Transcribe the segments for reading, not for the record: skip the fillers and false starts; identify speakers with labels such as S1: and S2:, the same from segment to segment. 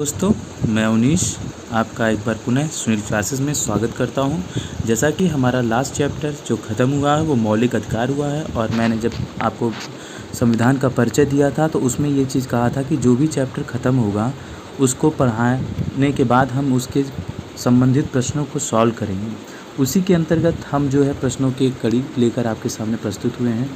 S1: दोस्तों, मैं उनीश आपका एक बार पुनः सुनील क्लासेस में स्वागत करता हूं। जैसा कि हमारा लास्ट चैप्टर जो ख़त्म हुआ है वो मौलिक अधिकार हुआ है, और मैंने जब आपको संविधान का परिचय दिया था तो उसमें ये चीज़ कहा था कि जो भी चैप्टर ख़त्म होगा उसको पढ़ाने के बाद हम उसके संबंधित प्रश्नों को सॉल्व करेंगे। उसी के अंतर्गत हम जो है प्रश्नों की एक कड़ी लेकर आपके सामने प्रस्तुत हुए हैं,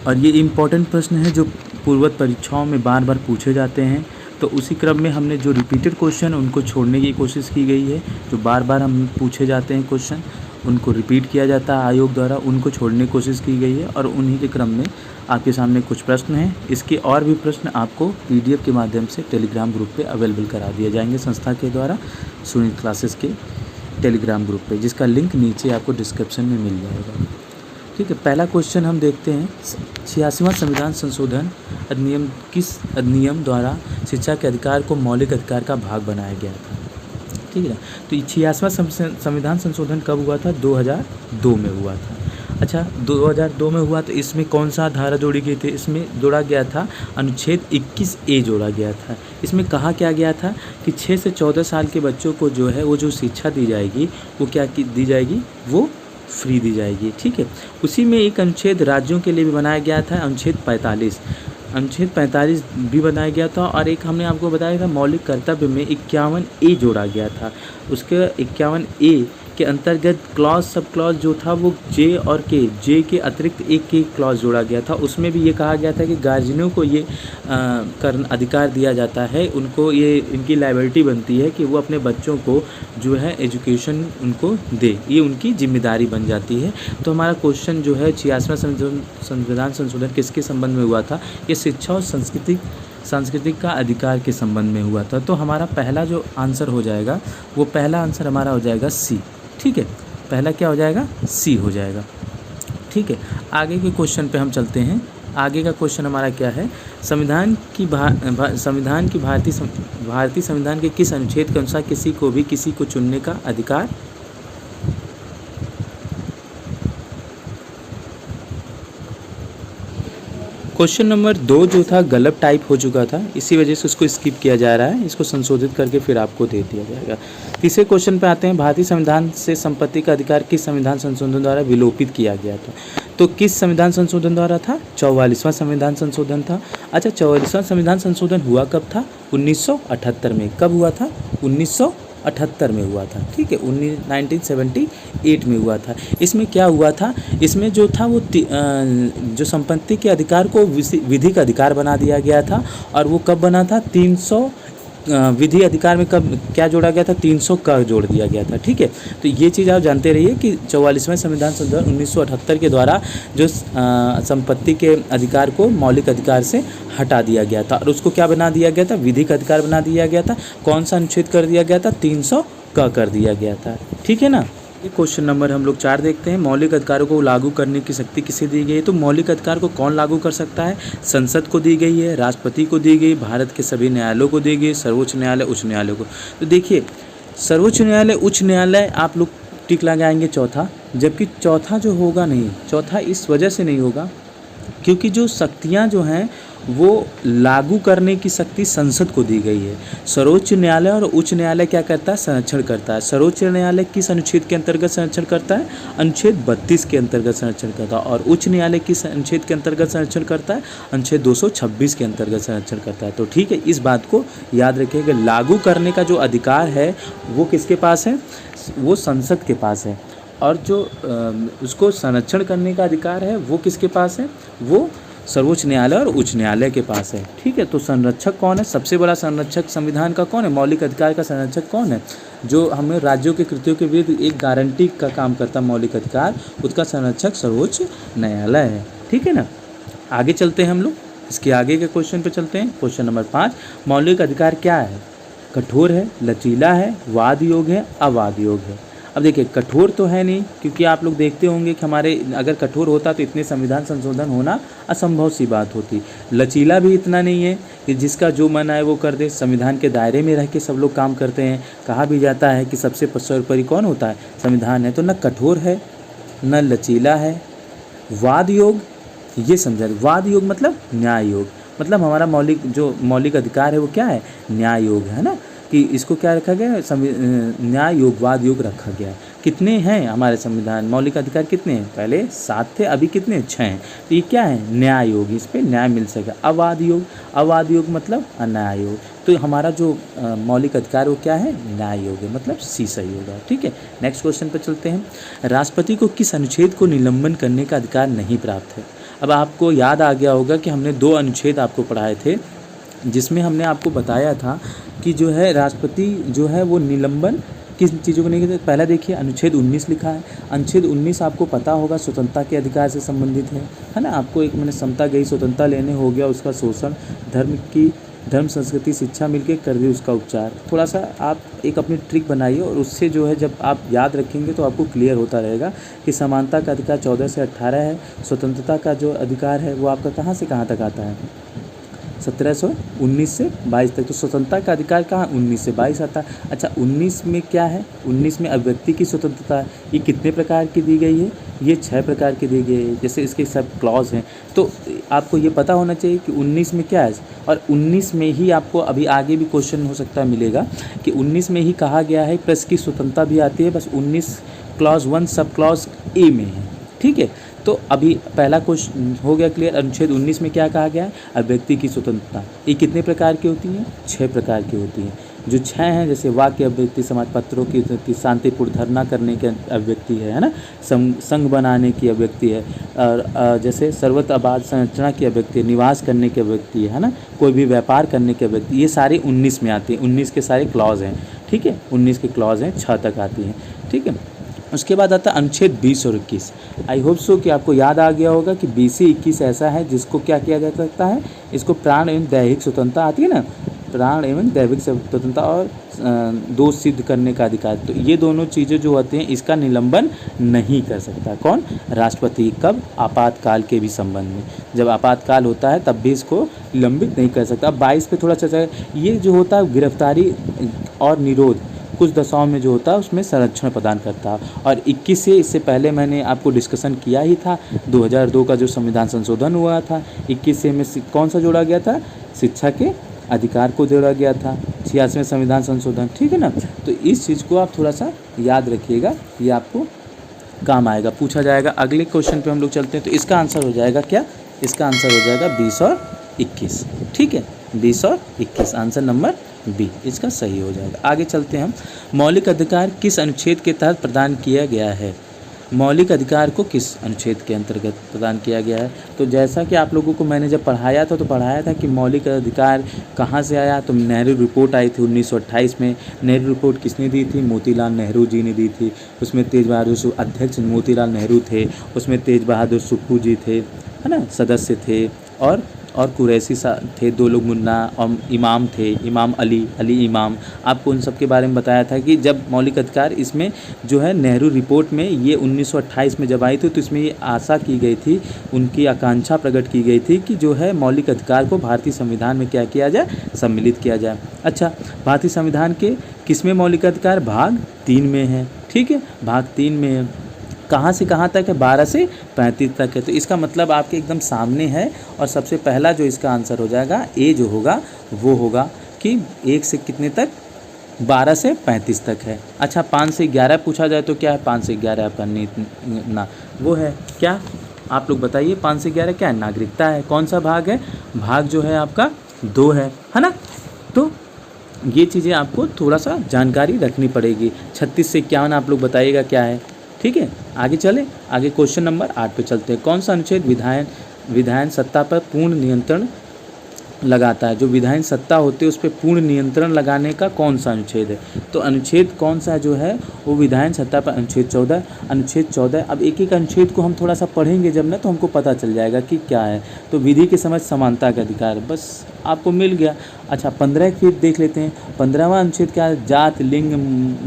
S1: और ये इम्पॉर्टेंट प्रश्न है जो पूर्वत परीक्षाओं में बार बार पूछे जाते हैं। तो उसी क्रम में हमने जो रिपीटेड क्वेश्चन उनको छोड़ने की कोशिश की गई है। जो बार बार हम पूछे जाते हैं क्वेश्चन उनको रिपीट किया जाता है आयोग द्वारा, उनको छोड़ने की कोशिश की गई है, और उन्हीं के क्रम में आपके सामने कुछ प्रश्न हैं। इसके और भी प्रश्न आपको PDF के माध्यम से टेलीग्राम ग्रुप पे अवेलेबल करा दिए जाएंगे संस्था के द्वारा, सुनील क्लासेस के टेलीग्राम ग्रुप पे, जिसका लिंक नीचे आपको डिस्क्रिप्शन में मिल जाएगा। ठीक है, पहला क्वेश्चन हम देखते हैं। 86वां संविधान संशोधन अधिनियम किस अधिनियम द्वारा शिक्षा के अधिकार को मौलिक अधिकार का भाग बनाया गया था? ठीक है, तो 86वां संविधान संशोधन कब हुआ था? 2002 में हुआ था। अच्छा, 2002 में हुआ तो इसमें कौन सा धारा जोड़ी गई थी? इसमें जोड़ा गया था अनुच्छेद 21A जोड़ा गया था। इसमें कहा क्या गया था कि 6 से 14 साल के बच्चों को जो है वो जो शिक्षा दी जाएगी वो क्या दी जाएगी? वो फ्री दी जाएगी। ठीक है, उसी में एक अनुच्छेद राज्यों के लिए भी बनाया गया था, अनुच्छेद 45 भी बनाया गया था, और एक हमने आपको बताया था मौलिक कर्तव्य में 51A जोड़ा गया था। उसके 51A के अंतर्गत क्लॉज सब क्लॉज जो था वो जे के अतिरिक्त एक क्लॉज जोड़ा गया था। उसमें भी ये कहा गया था कि गार्जियनों को ये अधिकार दिया जाता है, उनको ये इनकी लायबिलिटी बनती है कि वो अपने बच्चों को जो है एजुकेशन उनको दे, ये उनकी जिम्मेदारी बन जाती है। तो हमारा क्वेश्चन जो है 86वां संविधान संशोधन किसके संबंध में हुआ था? ये शिक्षा और सांस्कृतिक का अधिकार के संबंध में हुआ था। तो हमारा पहला जो आंसर हो जाएगा वो पहला आंसर हमारा हो जाएगा सी। ठीक है, पहला क्या हो जाएगा? सी हो जाएगा। ठीक है, आगे के क्वेश्चन पे हम चलते हैं। आगे का क्वेश्चन हमारा क्या है? भारतीय संविधान के किस अनुच्छेद के अनुसार किसी को भी किसी को चुनने का अधिकार? क्वेश्चन नंबर 2 जो था गलत टाइप हो चुका था, इसी वजह से उसको स्किप किया जा रहा है। इसको संशोधित करके फिर आपको दे दिया जाएगा। तीसरे क्वेश्चन पे आते हैं। भारतीय संविधान से संपत्ति का अधिकार किस संविधान संशोधन द्वारा विलोपित किया गया था? तो किस संविधान संशोधन द्वारा था? 44वां संविधान संशोधन था। अच्छा, 44वां संविधान संशोधन हुआ कब था? 1978 में। कब हुआ था? 1978 में हुआ था। ठीक है, 1978 में हुआ था। इसमें क्या हुआ था? इसमें जो था वो जो संपत्ति के अधिकार को विधिक अधिकार बना दिया गया था। और वो कब बना था? 300 विधि अधिकार में कब क्या जोड़ा गया था? 300 का जोड़ दिया गया था। ठीक है, तो ये चीज़ आप जानते रहिए कि 44वां संविधान संशोधन 1978 के द्वारा जो संपत्ति के अधिकार को मौलिक अधिकार से हटा दिया गया था, और उसको क्या बना दिया गया था? विधिक अधिकार बना दिया गया था। कौन सा अनुच्छेद कर दिया गया था? 300 का कर दिया गया था। ठीक है ना। ये क्वेश्चन नंबर हम लोग 4 देखते हैं। मौलिक अधिकारों को लागू करने की शक्ति किसे दी गई है? तो मौलिक अधिकार को कौन लागू कर सकता है? संसद को दी गई है, राष्ट्रपति को दी गई, भारत के सभी न्यायालयों को दी गई, सर्वोच्च न्यायालय, उच्च न्यायालय को। तो देखिए, सर्वोच्च न्यायालय, उच्च न्यायालय आप लोग टिक लगाएंगे चौथा, जबकि चौथा जो होगा नहीं, चौथा इस वजह से नहीं होगा क्योंकि जो शक्तियाँ जो हैं वो लागू करने की शक्ति संसद को दी गई है। सर्वोच्च न्यायालय और उच्च न्यायालय क्या करता है? संरक्षण करता है। सर्वोच्च न्यायालय किस अनुच्छेद के अंतर्गत संरक्षण करता है? अनुच्छेद 32 के अंतर्गत संरक्षण करता है। और उच्च न्यायालय किस अनुच्छेद के अंतर्गत संरक्षण करता है? अनुच्छेद 226 के अंतर्गत संरक्षण करता है। तो ठीक है, इस बात को याद रखिएगा। लागू करने का जो अधिकार है वो किसके पास है? वो संसद के पास है। और जो उसको संरक्षण करने का अधिकार है वो किसके पास है? वो सर्वोच्च न्यायालय और उच्च न्यायालय के पास है। ठीक है, तो संरक्षक कौन है? सबसे बड़ा संरक्षक संविधान का कौन है? मौलिक अधिकार का संरक्षक कौन है? जो हमें राज्यों के कृत्यों के विरुद्ध एक गारंटी का काम करता है मौलिक अधिकार, उसका संरक्षक सर्वोच्च न्यायालय है। ठीक है ना। आगे चलते हैं हम लोग, इसके आगे के क्वेश्चन पे चलते हैं। क्वेश्चन नंबर 5, मौलिक अधिकार क्या है? कठोर है, लचीला है, वाद योग्य है, अवाद योग्य है। अब देखिए, कठोर तो है नहीं, क्योंकि आप लोग देखते होंगे कि हमारे अगर कठोर होता तो इतने संविधान संशोधन होना असंभव सी बात होती। लचीला भी इतना नहीं है कि जिसका जो मन आए वो कर दे। संविधान के दायरे में रह के सब लोग काम करते हैं। कहा भी जाता है कि सबसे सर्वोपरि कौन होता है? संविधान है। तो न कठोर है न लचीला है। वाद योग, ये समझा। वाद योग मतलब न्याय योग, मतलब हमारा मौलिक अधिकार है वो क्या है, न्याय योग है ना, कि इसको क्या रखा गया है, न्याय योगवाद योग रखा गया है। कितने हैं हमारे संविधान मौलिक अधिकार, कितने हैं, पहले 7 थे, अभी कितने 6 हैं। तो ये क्या है, न्याय योग, इस पे न्याय मिल सकेगा। अवाद योग मतलब अन्याय योग। तो हमारा जो मौलिक अधिकार वो क्या है, न्याय योग है, मतलब सी सही होगा। ठीक है, नेक्स्ट क्वेश्चन पर चलते हैं। राष्ट्रपति को किस अनुच्छेद को निलंबन करने का अधिकार नहीं प्राप्त है। अब आपको याद आ गया होगा कि हमने 2 अनुच्छेद आपको पढ़ाए थे, जिसमें हमने आपको बताया था कि जो है राष्ट्रपति जो है वो निलंबन किस चीज़ों को नहीं करते। पहला देखिए अनुच्छेद 19 लिखा है। अनुच्छेद 19 आपको पता होगा स्वतंत्रता के अधिकार से संबंधित है ना। आपको एक मैंने समता गई, स्वतंत्रता लेने हो गया उसका शोषण, धर्म संस्कृति शिक्षा मिलके कर दी उसका उपचार। थोड़ा सा आप एक अपनी ट्रिक बनाइए और उससे जो है जब आप याद रखेंगे तो आपको क्लियर होता रहेगा कि समानता का अधिकार 14 से 18 है, स्वतंत्रता का जो अधिकार है वो आपका कहाँ से कहाँ तक आता है, 1719 से 22 तक। तो स्वतंत्रता का अधिकार कहाँ 19 से 22 आता है। अच्छा 19 में क्या है, 19 में अभिव्यक्ति की स्वतंत्रता है। ये कितने प्रकार की दी गई है, ये 6 प्रकार की दी गई है, जैसे इसके सब क्लॉज हैं। तो आपको ये पता होना चाहिए कि 19 में क्या है, और 19 में ही आपको अभी आगे भी क्वेश्चन हो सकता है मिलेगा कि 19 में ही कहा गया है, प्रेस की स्वतंत्रता भी आती है, बस 19 क्लॉज 1 सब क्लॉज ए में है। ठीक है, तो अभी पहला क्वेश्चन हो गया क्लियर। अनुच्छेद 19 में क्या कहा गया है, अभिव्यक्ति की स्वतंत्रता। ये कितने प्रकार की होती हैं, 6 प्रकार की होती हैं। जो 6 हैं, जैसे वाक्य अभिव्यक्ति, समाज पत्रों की शांतिपूर्ण धरना करने की अभिव्यक्ति है ना, संघ बनाने की अभिव्यक्ति है, और जैसे सर्वत्र आबाद संरचना की अभिव्यक्ति है, निवास करने की अभिव्यक्ति है ना, कोई भी व्यापार करने की अभिव्यक्ति, ये सारे 19 में आती हैं। 19 के सारे क्लॉज हैं। ठीक है, 19 के क्लॉज हैं, 6 तक आती हैं। ठीक है, उसके बाद आता है अनुच्छेद 20 और 21। आई होप सो कि आपको याद आ गया होगा कि 20 से 21 ऐसा है जिसको क्या किया जा सकता है, इसको प्राण एवं दैहिक स्वतंत्रता आती है ना, प्राण एवं दैहिक स्वतंत्रता और दोष सिद्ध करने का अधिकार। तो ये दोनों चीज़ें जो होती हैं इसका निलंबन नहीं कर सकता कौन, राष्ट्रपति। कब, आपातकाल के भी संबंध में, जब आपातकाल होता है तब भी इसको निलंबित नहीं कर सकता। 22 पे थोड़ा चर्चा, ये जो होता है गिरफ्तारी और निरोध कुछ दशाओं में जो होता है उसमें संरक्षण प्रदान करता है। और 21 से, इससे पहले मैंने आपको डिस्कशन किया ही था, 2002 का जो संविधान संशोधन हुआ था, 21 से में कौन सा जोड़ा गया था, शिक्षा के अधिकार को जोड़ा गया था, 86वें संविधान संशोधन। ठीक है ना, तो इस चीज़ को आप थोड़ा सा याद रखिएगा, ये आपको काम आएगा, पूछा जाएगा। अगले क्वेश्चन पे हम लोग चलते हैं। तो इसका आंसर हो जाएगा क्या, इसका आंसर हो जाएगा 20 और 21। ठीक है, 20 और 21 आंसर नंबर बी इसका सही हो जाएगा। आगे चलते हैं हम। मौलिक अधिकार किस अनुच्छेद के तहत प्रदान किया गया है, मौलिक अधिकार को किस अनुच्छेद के अंतर्गत प्रदान किया गया है। तो जैसा कि आप लोगों को मैंने जब पढ़ाया था तो पढ़ाया था कि मौलिक अधिकार कहाँ से आया, तो नेहरू रिपोर्ट आई थी 1928 में। नेहरू रिपोर्ट किसने दी थी, मोतीलाल नेहरू जी ने दी थी। उसमें तेज बहादुर अध्यक्ष मोतीलाल नेहरू थे, उसमें तेज बहादुर सुप्पू जी थे, है ना, सदस्य थे, और कुरैशी थे 2 लोग, मुन्ना, और इमाम थे, इमाम अली इमाम। आपको उन सब के बारे में बताया था कि जब मौलिक अधिकार इसमें जो है नेहरू रिपोर्ट में ये 1928 में जब आई थी, तो इसमें ये आशा की गई थी, उनकी आकांक्षा प्रकट की गई थी कि जो है मौलिक अधिकार को भारतीय संविधान में क्या किया जाए, सम्मिलित किया जाए। अच्छा, भारतीय संविधान के किसमें मौलिक अधिकार, भाग 3 में है। ठीक है, भाग 3 में है। कहाँ से कहाँ तक है, 12 से 35 तक है। तो इसका मतलब आपके एकदम सामने है, और सबसे पहला जो इसका आंसर हो जाएगा ए जो होगा वो होगा कि 1 से कितने तक, 12 से 35 तक है। अच्छा, 5 से 11 पूछा जाए तो क्या है, 5 से 11 आपका ना वो है क्या, आप लोग बताइए, 5 से 11 क्या है, नागरिकता है। कौन सा भाग है, भाग जो है आपका 2 है ना। तो ये चीज़ें आपको थोड़ा सा जानकारी रखनी पड़ेगी। 36 से 51 आप लोग बताइएगा क्या है। ठीक है, आगे चले, आगे क्वेश्चन नंबर 8 पे चलते हैं। कौन सा अनुच्छेद विधायन सत्ता पर पूर्ण नियंत्रण लगाता है, जो विधायन सत्ता होती है उस पर पूर्ण नियंत्रण लगाने का कौन सा अनुच्छेद है। तो अनुच्छेद कौन सा जो है वो विधायन सत्ता पर अनुच्छेद 14। अनुच्छेद 14, अब एक एक अनुच्छेद को हम थोड़ा सा पढ़ेंगे जब ना, तो हमको पता चल जाएगा कि क्या है। तो विधि के समझ समानता का अधिकार, बस आपको मिल गया। अच्छा, 15 फिर देख लेते हैं। 15वां अनुच्छेद क्या है, जात लिंग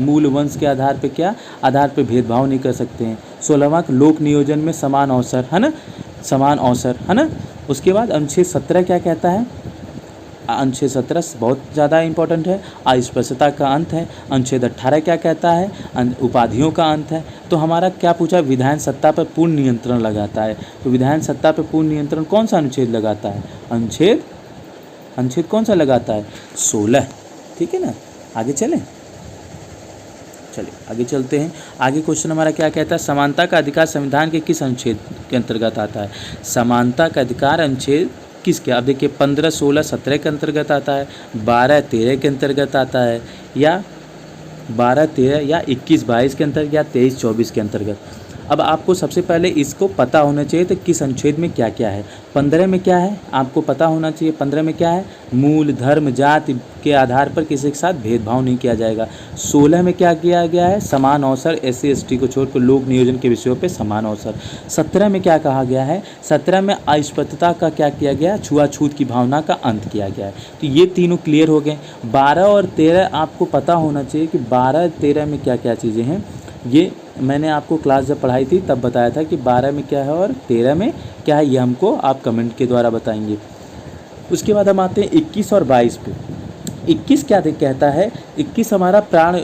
S1: मूल वंश के आधार पर क्या, आधार पर भेदभाव नहीं कर सकते हैं। 16वां लोक नियोजन में समान अवसर, है ना, समान अवसर, है ना। उसके बाद अनुच्छेद 17 क्या कहता है, अनुच्छेद 17 बहुत ज़्यादा इंपॉर्टेंट है, अस्पृश्यता का अंत है। अनुच्छेद 18 क्या कहता है, उपाधियों का अंत है। तो हमारा क्या पूछा, विधायन सत्ता पर पूर्ण नियंत्रण लगाता है। तो विधायन सत्ता पर पूर्ण नियंत्रण कौन सा अनुच्छेद लगाता है, अनुच्छेद अनुच्छेद कौन सा लगाता है? 16। ठीक है ना, आगे चलें। चलिए आगे चलते हैं। आगे क्वेश्चन हमारा क्या कहता है? समानता का अधिकार संविधान के किस अनुच्छेद के अंतर्गत आता है? समानता का अधिकार अनुच्छेद किसके? अब देखिए 15, 16, 17 के अंतर्गत आता है, 12, 13 के अंतर्गत आता है, या 12, 13 या 21, 22 के अंतर्गत, या 23, 24 के अंतर्गत। अब आपको सबसे पहले इसको पता होना चाहिए तो किस अनुच्छेद में क्या क्या है। 15 में क्या है आपको पता होना चाहिए। 15 में क्या है? मूल, धर्म, जाति के आधार पर किसी के साथ भेदभाव नहीं किया जाएगा। 16 में क्या किया गया है? समान अवसर, SC ST को छोड़कर लोक नियोजन के विषयों पे समान अवसर। 17 में क्या कहा गया है? 17 में अस्पृश्यता का क्या किया गया? छुआछूत की भावना का अंत किया गया है। तो ये तीनों क्लियर हो गए। 12 और 13 आपको पता होना चाहिए कि 12, 13 में क्या क्या चीज़ें हैं। ये मैंने आपको क्लास जब पढ़ाई थी तब बताया था कि 12 में क्या है और 13 में क्या है, ये हमको आप कमेंट के द्वारा बताएंगे। उसके बाद हम आते हैं 21 और 22 पे। 21 क्या कहता है? 21 हमारा प्राण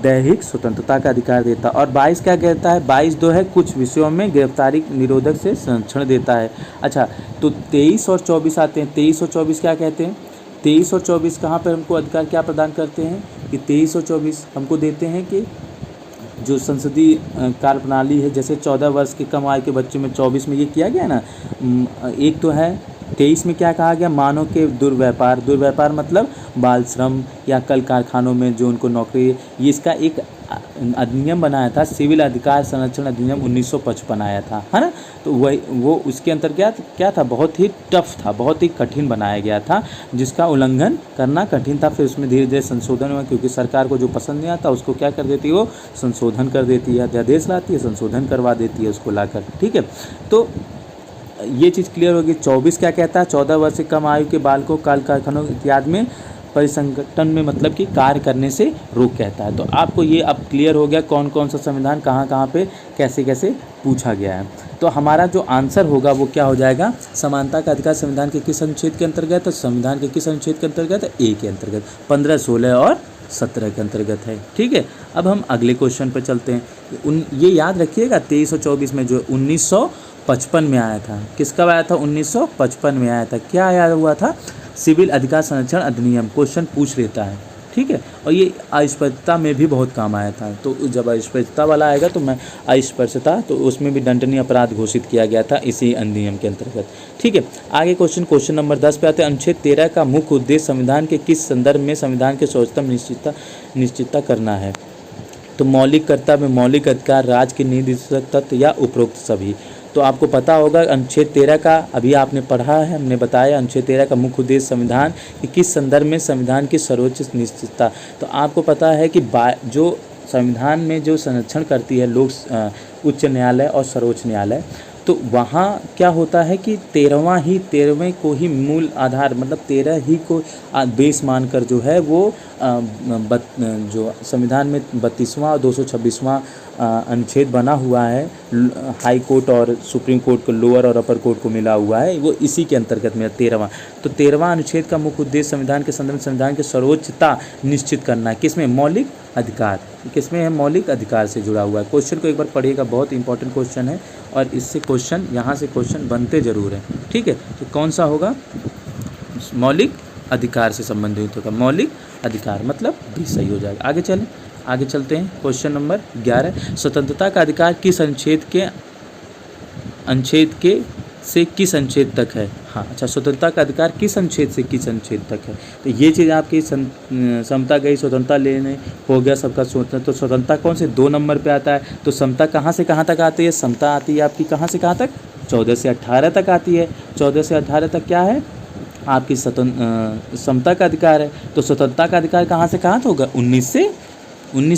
S1: दैहिक स्वतंत्रता का अधिकार देता है। और 22 क्या कहता है? 22 जो है कुछ विषयों में गिरफ्तारी निरोधक से संरक्षण देता है। अच्छा, तो 23 और 24 आते हैं। 23 और 24 क्या कहते हैं? 23 और 24 कहाँ पर हमको अधिकार क्या प्रदान करते हैं कि 23 और 24 हमको देते हैं कि जो संसदीय कार्य प्रणाली है, जैसे 14 वर्ष के कम आयु के बच्चों में 24 में ये किया गया ना। एक तो है 23 में क्या कहा गया? मानव के दुर्व्यापार मतलब बाल श्रम या कल कारखानों में जो उनको नौकरी, ये इसका एक अधिनियम बनाया था, सिविल अधिकार संरक्षण अधिनियम 1955 आया था, है ना। तो वही वो उसके अंतर्गत क्या था? बहुत ही टफ था, बहुत ही कठिन बनाया गया था, जिसका उल्लंघन करना कठिन था। फिर उसमें धीरे धीरे संशोधन हुआ, क्योंकि सरकार को जो पसंद नहीं आता उसको क्या कर देती है? वो संशोधन कर देती है, अध्यादेश लाती है, संशोधन करवा देती है उसको लाकर। ठीक है, तो ये चीज़ क्लियर होगी। 24 क्या कहता है? 14 वर्ष से कम आयु के बालकों कल कारखानों इत्यादि में परिसंगठन में मतलब कि कार्य करने से रोक कहता है। तो आपको ये अब क्लियर हो गया कौन कौन सा संविधान कहाँ कहाँ पे कैसे कैसे पूछा गया है। तो हमारा जो आंसर होगा वो क्या हो जाएगा? समानता का अधिकार संविधान के किस अनुच्छेद के अंतर्गत? तो संविधान के किस अनुच्छेद के अंतर्गत? A के अंतर्गत, 15, 16 और 17 के अंतर्गत है। ठीक है, अब हम अगले क्वेश्चन पर चलते हैं। ये याद रखिएगा 23 और 24 में जो 1955 में आया था। किसका आया था? 1955 में आया था। क्या आया हुआ था? सिविल अधिकार संरक्षण अधिनियम। क्वेश्चन पूछ लेता है, ठीक है। और ये अस्पृश्यता में भी बहुत काम आया था। तो जब अस्पृश्यता वाला आएगा तो मैं अस्पृश्यता, तो उसमें भी दंडनीय अपराध घोषित किया गया था इसी अधिनियम के अंतर्गत। ठीक है, आगे क्वेश्चन नंबर 10 पे आते हैं। अनुच्छेद 13 का मुख्य उद्देश्य संविधान के किस संदर्भ में संविधान के सर्वोच्चतम निश्चितता करना है? तो मौलिक कर्तव्य, मौलिक अधिकार, राज्य के निर्देशक तत्व या उपरोक्त सभी। तो आपको पता होगा अनुच्छेद 13 का अभी आपने पढ़ा है, हमने बताया अनुच्छेद 13 का मुख्य उद्देश्य संविधान कि किस संदर्भ में संविधान की सर्वोच्च निश्चितता। तो आपको पता है कि जो संविधान में जो संरक्षण करती है लोक उच्च न्यायालय और सर्वोच्च न्यायालय, तो वहाँ क्या होता है कि 13वें को ही मूल आधार मतलब 13 ही को बेस मानकर जो है वो जो संविधान में 32वां और 226वां अनुच्छेद बना हुआ है, हाई कोर्ट और सुप्रीम कोर्ट को, लोअर और अपर कोर्ट को मिला हुआ है, वो इसी के अंतर्गत में 13वां। तो 13वां अनुच्छेद का मुख्य उद्देश्य संविधान के संदर्भ में संविधान की सर्वोच्चता निश्चित करना है। किसमें? मौलिक अधिकार। किसमें है? मौलिक अधिकार से जुड़ा हुआ है। क्वेश्चन को एक बार पढ़िएगा, बहुत इंपॉर्टेंट क्वेश्चन है और इससे क्वेश्चन यहाँ से क्वेश्चन बनते जरूर हैं। ठीक है, तो कौन सा होगा? मौलिक अधिकार से संबंधित होगा। मौलिक अधिकार मतलब भी सही हो जाएगा। आगे चलते हैं। क्वेश्चन नंबर 11, स्वतंत्रता का अधिकार किस अनुच्छेद के से किस अनुच्छेद तक है? हाँ, अच्छा, स्वतंत्रता का अधिकार किस अनुच्छेद से किस अनुच्छेद तक है? तो ये चीज़ आपकी समता गई, स्वतंत्रता लेने हो गया सबका स्वतंत्र। तो स्वतंत्रता कौन से 2 नंबर पे आता है। तो समता कहाँ से कहाँ तक आती है? समता आती है आपकी कहाँ से कहाँ तक? 14 से 18 तक आती है। 14 से 18 तक क्या है? आपकी समता का अधिकार है। तो स्वतंत्रता का अधिकार कहाँ से कहाँ तक होगा? 19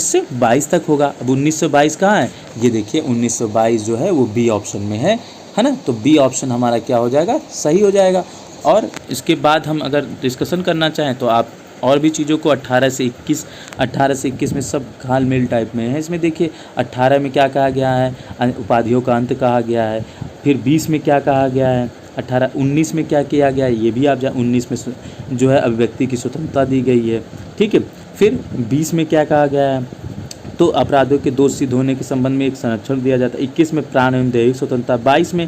S1: से 22 तक होगा। अब 19 से 22 कहाँ है? ये देखिए 19 से 22 जो है वो बी ऑप्शन में है ना। तो बी ऑप्शन हमारा क्या हो जाएगा? सही हो जाएगा। और इसके बाद हम अगर डिस्कशन करना चाहें तो आप और भी चीज़ों को 18 से 21 में सब घाल मेल टाइप में है। इसमें देखिए 18 में क्या कहा गया है? उपाधियों का अंत कहा गया है। फिर 20 में क्या कहा गया है? 19 में क्या किया गया है? ये भी आप 19 में जो है अभिव्यक्ति की स्वतंत्रता दी गई है। ठीक है, फिर 20 में क्या कहा गया है? तो अपराधों के दोष सिद्ध होने के संबंध में एक संरक्षण दिया जाता है। 21 में प्राण एवं दैहिक स्वतंत्रता, 22 में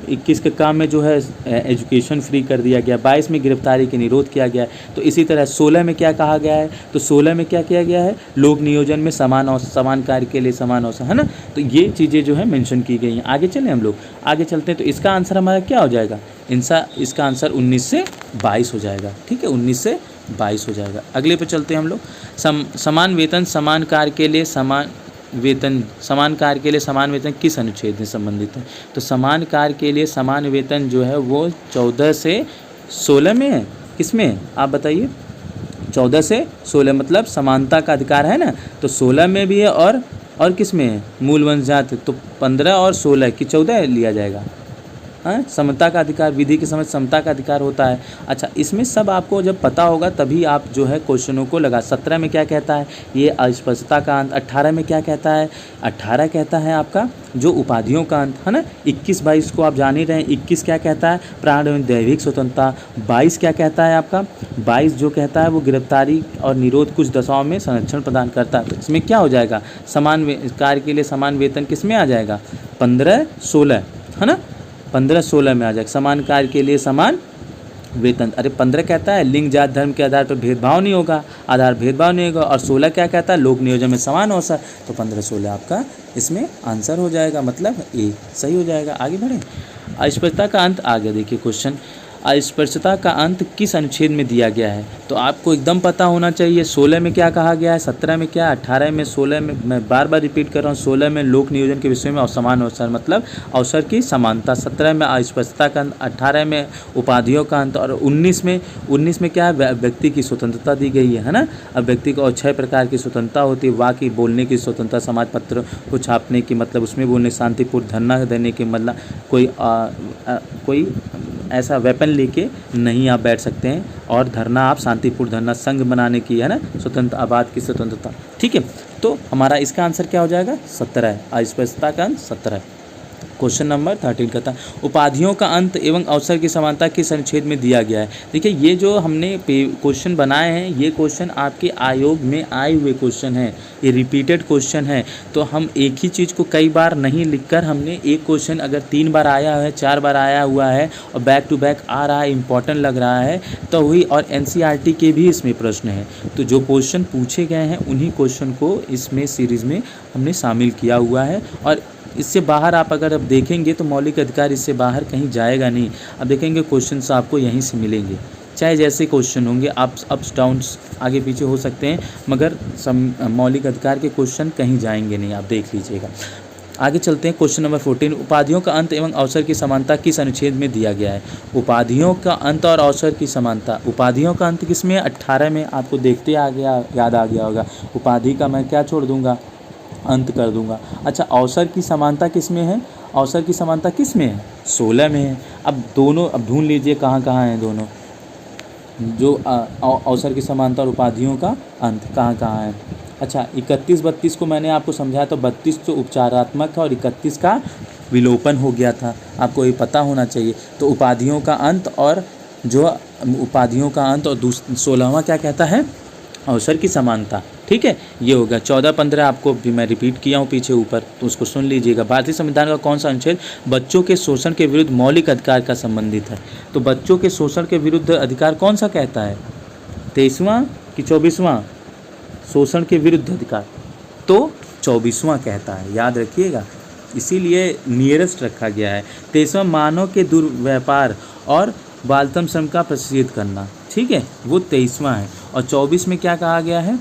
S1: 21 के काम में जो है एजुकेशन फ्री कर दिया गया, 22 में गिरफ्तारी के निरोध किया गया है। तो इसी तरह 16 में क्या कहा गया है, तो 16 में क्या किया गया है, लोक नियोजन में समान कार्य के लिए समान अवसर, है ना। तो ये चीज़ें जो है मेंशन की गई हैं। आगे चलें हम लोग, आगे चलते हैं। तो इसका आंसर हमारा क्या हो जाएगा, इसका आंसर 19 से 22 हो जाएगा। ठीक है, 19 से 22 हो जाएगा। अगले पे चलते हैं हम लोग। समान वेतन समान कार्य के लिए समान कार्य के लिए समान वेतन किस अनुच्छेद में संबंधित है। तो समान कार्य के लिए समान वेतन जो है वो 14 से 16 में है। किस में है आप बताइए, 14 से 16 मतलब समानता का अधिकार है ना, तो 16 में भी है और किस में है, मूल वंश जाति, तो 15 और 16 की 14 लिया जाएगा। हाँ, समता का अधिकार, विधि के समझ समता का अधिकार होता है। अच्छा, इसमें सब आपको जब पता होगा तभी आप जो है क्वेश्चनों को लगा। 17 में क्या कहता है, ये अस्पष्टता का अंत। 18 में क्या कहता है, 18 कहता है आपका जो उपाधियों का अंत, है ना। 21-22 को आप जान ही रहे हैं। 21 क्या कहता है, प्राण एवं दैविक स्वतंत्रता। 22 क्या कहता है आपका, 22 जो कहता है वो गिरफ्तारी और निरोध कुछ दशाओं में संरक्षण प्रदान करता है। तो इसमें क्या हो जाएगा, समान कार्य के लिए समान वेतन किस में आ जाएगा, 15-16, है ना। 15-16 में आ जाएगा समान कार्य के लिए समान वेतन। अरे 15 कहता है लिंग जात धर्म के आधार पर भेदभाव नहीं होगा, भेदभाव नहीं होगा। और 16 क्या कहता है, लोक नियोजन में समान अवसर। तो 15-16 आपका इसमें आंसर हो जाएगा, मतलब ए सही हो जाएगा। आगे बढ़ें। अस्पृश्यता का अंत आ गया। देखिए क्वेश्चन, अस्पृश्यता का अंत किस अनुच्छेद में दिया गया है। तो आपको एकदम पता होना चाहिए। 16 में क्या कहा गया है, 17 में क्या, 18 में, 16 में, मैं बार बार रिपीट कर रहा हूँ, 16 में लोक नियोजन के विषय में और समान अवसर मतलब अवसर की समानता, 17 में अस्पृश्यता का अंत, 18 में उपाधियों का अंत, और 19 में क्या है, व्यक्ति की स्वतंत्रता दी गई है ना। अब व्यक्ति को और 6 प्रकार की स्वतंत्रता होती है। वाक की, बोलने की स्वतंत्रता, समाज पत्र को छापने की मतलब उसमें बोलने, शांतिपूर्ण धरना देने की मतलब कोई ऐसा वेपन लेके नहीं आप बैठ सकते हैं, और धरना आप शांतिपूर्ण धरना, संघ बनाने की, है ना, स्वतंत्र आबाद की स्वतंत्रता। ठीक है, तो हमारा इसका आंसर क्या हो जाएगा, 17 है। अस्पृश्यता का अंत 17 है। क्वेश्चन नंबर 13 कहता है उपाधियों का अंत एवं अवसर की समानता किस अनुच्छेद में दिया गया है। देखिए ये जो हमने क्वेश्चन बनाए हैं, ये क्वेश्चन आपके आयोग में आए हुए क्वेश्चन हैं, ये रिपीटेड क्वेश्चन है। तो हम एक ही चीज़ को कई बार नहीं लिखकर, हमने एक क्वेश्चन अगर 3 बार आया है, 4 बार आया हुआ है और बैक टू बैक आ रहा है, इंपॉर्टेंट लग रहा है, तो वही, और NCERT के भी इसमें प्रश्न हैं। तो जो क्वेश्चन पूछे गए हैं उन्हीं क्वेश्चन को इसमें सीरीज़ में हमने शामिल किया हुआ है। और इससे बाहर आप अगर अब देखेंगे तो मौलिक अधिकार इससे बाहर कहीं जाएगा नहीं। अब देखेंगे क्वेश्चंस आपको यहीं से मिलेंगे, चाहे जैसे क्वेश्चन होंगे, अप्स डाउन्स आगे पीछे हो सकते हैं, मगर मौलिक अधिकार के क्वेश्चन कहीं जाएंगे नहीं, आप देख लीजिएगा। आगे चलते हैं। क्वेश्चन नंबर 14, उपाधियों का अंत एवं अवसर की समानता किस अनुच्छेद में दिया गया है। उपाधियों का अंत और अवसर की समानता, उपाधियों का अंत किस में है, 18 में। आपको देखते याद आ गया होगा, उपाधि का मैं क्या छोड़ दूंगा, अंत कर दूंगा। अच्छा, अवसर की समानता किस में है, अवसर की समानता किस में है, 16 में है। अब दोनों, अब ढूंढ लीजिए कहाँ कहाँ हैं दोनों, जो अवसर की समानता और उपाधियों का अंत कहाँ कहाँ है। अच्छा, 31-32 को मैंने आपको समझाया, तो 32 तो उपचारात्मक है और 31 का विलोपन हो गया था, आपको ये पता होना चाहिए। तो उपाधियों का अंत और जो उपाधियों का अंत, और 16वां क्या कहता है, अवसर की समानता। ठीक है, ये होगा। 14-15 आपको भी मैं रिपीट किया हूँ पीछे ऊपर, तो उसको सुन लीजिएगा। भारतीय संविधान का कौन सा अनुच्छेद बच्चों के शोषण के विरुद्ध मौलिक अधिकार का संबंधित है। तो बच्चों के शोषण के विरुद्ध अधिकार कौन सा कहता है, 23वां कि 24वां, शोषण के विरुद्ध अधिकार तो 24वां कहता है, याद रखिएगा, इसीलिए नियरेस्ट रखा गया है। 23वां मानव के दुर्व्यापार और बालतम श्रम का प्रतिषेध करना, ठीक है, वो 23वां है। और 24 में क्या कहा गया है,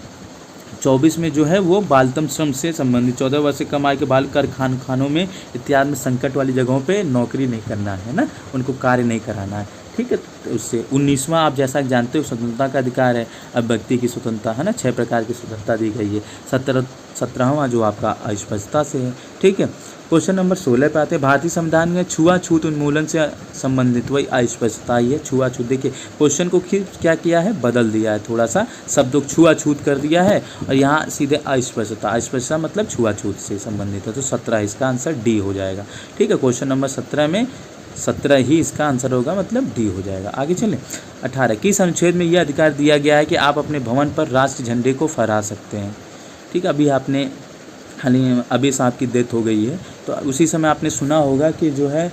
S1: 24 में जो है वो बालतम श्रम से संबंधित, 14 वर्ष से कम आयु के बाल खानों में इत्यादि में संकट वाली जगहों पे नौकरी नहीं करना है ना, उनको कार्य नहीं कराना है। ठीक है, तो उससे 19वां आप जैसा जानते हो स्वतंत्रता का अधिकार है, अब व्यक्ति की स्वतंत्रता है ना, 6 प्रकार की स्वतंत्रता दी गई है। 17वां जो आपका अस्पृश्यता से है। ठीक है, क्वेश्चन नंबर 16 पे आते हैं। भारतीय संविधान में छुआछूत उन्मूलन से संबंधित वही अस्पृश्यता ही है, छुआछूत। देखिए क्वेश्चन को क्या किया है, बदल दिया है, थोड़ा सा शब्दों को छुआछूत कर दिया है और यहाँ सीधे अस्पृश्यता, अस्पृश्यता मतलब छुआछूत से संबंधित है। तो 17 इसका आंसर डी हो जाएगा। ठीक है, क्वेश्चन नंबर 17 में 17 ही इसका आंसर होगा, मतलब डी हो जाएगा। आगे चलें। 18, किस अनुच्छेद में यह अधिकार दिया गया है कि आप अपने भवन पर राष्ट्रीय झंडे को फहरा सकते हैं। ठीक है, अभी साहब की डेथ हो गई है, तो उसी समय आपने सुना होगा कि जो है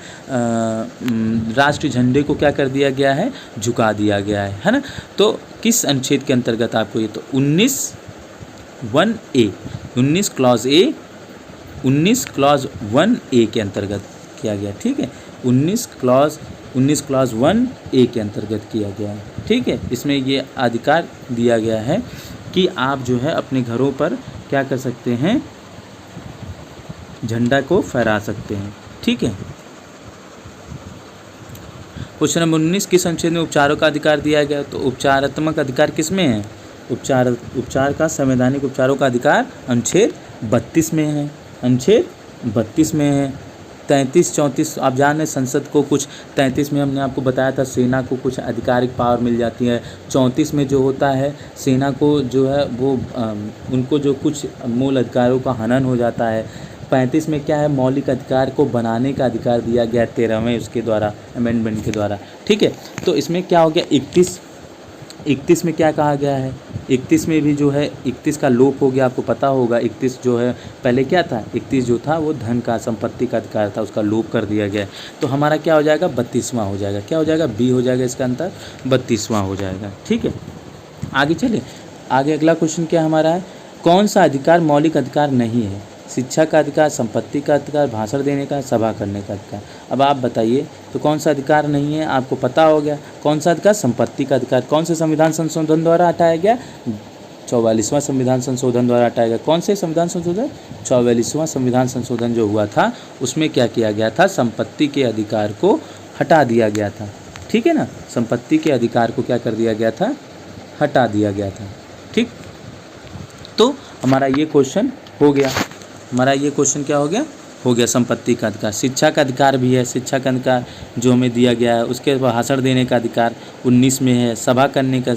S1: राष्ट्रीय झंडे को क्या कर दिया गया है, झुका दिया गया है ना। तो किस अनुच्छेद के अंतर्गत आपको ये, तो 19(1)(a), 19 clause A, 19 clause 1(a) के अंतर्गत किया गया, ठीक है। 19 क्लॉज 1(a) के अंतर्गत किया गया है, ठीक है। इसमें ये अधिकार दिया गया है कि आप जो है अपने घरों पर क्या कर सकते हैं, झंडा को फहरा सकते हैं, ठीक है। क्वेश्चन नंबर 19, किस अनुच्छेद में उपचारों का अधिकार दिया गया, तो उपचारात्मक अधिकार किस में है, उपचार का संवैधानिक उपचारों का अधिकार अनुच्छेद 32 में है, अनुच्छेद 32 में है। 33, 34 आप जान रहे संसद को कुछ, 33 में हमने आपको बताया था सेना को कुछ आधिकारिक पावर मिल जाती है। 34 में जो होता है सेना को जो है वो उनको जो कुछ मूल अधिकारों का हनन हो जाता है। 35 में क्या है, मौलिक अधिकार को बनाने का अधिकार दिया गया 13वें उसके द्वारा, अमेंडमेंट के द्वारा, ठीक है। तो इसमें क्या हो गया, 31 में क्या कहा गया है, 31 में भी जो है 31 का लोप हो गया, आपको पता होगा। 31 जो है पहले क्या था, 31 जो था वो धन का, संपत्ति का अधिकार था, उसका लोप कर दिया गया। तो हमारा क्या हो जाएगा, 32वां हो जाएगा, क्या हो जाएगा, बी हो जाएगा, इसका अंतर 32वां हो जाएगा, ठीक है। आगे चले, आगे अगला क्वेश्चन क्या हमारा है, कौन सा अधिकार मौलिक अधिकार नहीं है, शिक्षा का अधिकार, संपत्ति का अधिकार, भाषण देने का, सभा करने का अधिकार। अब आप बताइए तो कौन सा अधिकार नहीं है, आपको पता हो गया कौन सा अधिकार, संपत्ति का अधिकार। कौन से संविधान संशोधन द्वारा हटाया गया, 44वां संविधान संशोधन द्वारा हटाया गया। कौन से संविधान संशोधन, 44वां संविधान संशोधन जो हुआ था उसमें क्या किया गया था, संपत्ति के अधिकार को हटा दिया गया था, ठीक है ना। संपत्ति के अधिकार को क्या कर दिया गया था, हटा दिया गया था, ठीक। तो हमारा ये क्वेश्चन हो गया, हमारा ये क्वेश्चन क्या हो गया संपत्ति का अधिकार। शिक्षा का अधिकार भी है, शिक्षा का अधिकार जो हमें दिया गया है। उसके बाद भाषण देने का अधिकार 19 में है। सभा करने का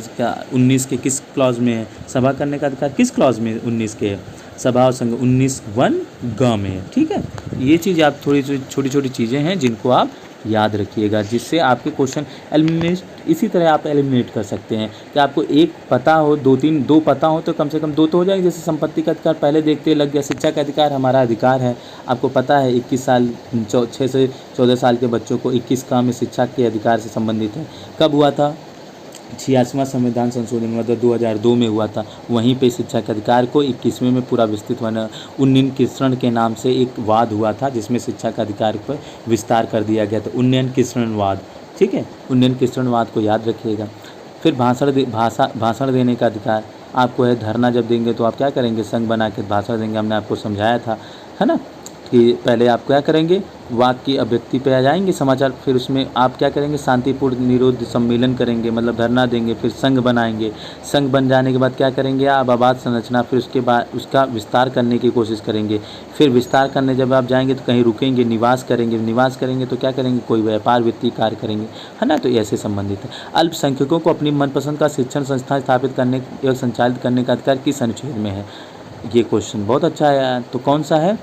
S1: 19 के किस क्लॉज में है, सभा करने का अधिकार किस क्लॉज में 19 के है, सभा और संघ 19(1)(ग) में है, ठीक है। ये चीज़ आप थोड़ी छोटी छोटी चीज़ें हैं जिनको आप याद रखिएगा, जिससे आपके क्वेश्चन एलिमिनेट, इसी तरह आप एलिमिनेट कर सकते हैं कि आपको एक पता हो, दो पता हो तो कम से कम 2 तो हो जाएंगे। जैसे संपत्ति का अधिकार पहले देखते लग गया, शिक्षा का अधिकार हमारा अधिकार है, आपको पता है 21 साल 6 से 14 साल के बच्चों को 21 का में शिक्षा के अधिकार से संबंधित है। कब हुआ था, 86वां संविधान संशोधन मतलब 2002 में हुआ था। वहीं पे शिक्षा के अधिकार को 21वें में पूरा विस्तृत होना, उन्नयन किसरण के नाम से एक वाद हुआ था जिसमें शिक्षा का अधिकार पर विस्तार कर दिया गया था, उन्नयन किसरणवाद, ठीक है। उन्नयन किसरणवाद को याद रखिएगा। फिर भाषण देने का अधिकार आपको है, धरना जब देंगे तो आप क्या करेंगे, संघ बना के भाषण देंगे, हमने आपको समझाया था, है ना, कि पहले आप क्या करेंगे, वाक्य की अभिव्यक्ति पे आ जाएंगे समाचार, फिर उसमें आप क्या करेंगे, शांतिपूर्ण निरोध सम्मेलन करेंगे, मतलब धरना देंगे, फिर संघ बनाएंगे। संघ बन जाने के बाद क्या करेंगे आप, आबाद संरचना, फिर उसके बाद उसका विस्तार करने की कोशिश करेंगे। फिर विस्तार करने जब आप जाएंगे तो कहीं रुकेंगे, निवास करेंगे तो क्या करेंगे, कोई व्यापार वित्तीय कार्य करेंगे, है ना। तो ऐसे संबंधित है। अल्पसंख्यकों को अपनी मनपसंद का शिक्षण संस्थान स्थापित करने एवं संचालित करने का अधिकार किस अनुच्छेद में है। ये क्वेश्चन बहुत अच्छा है, तो कौन सा है,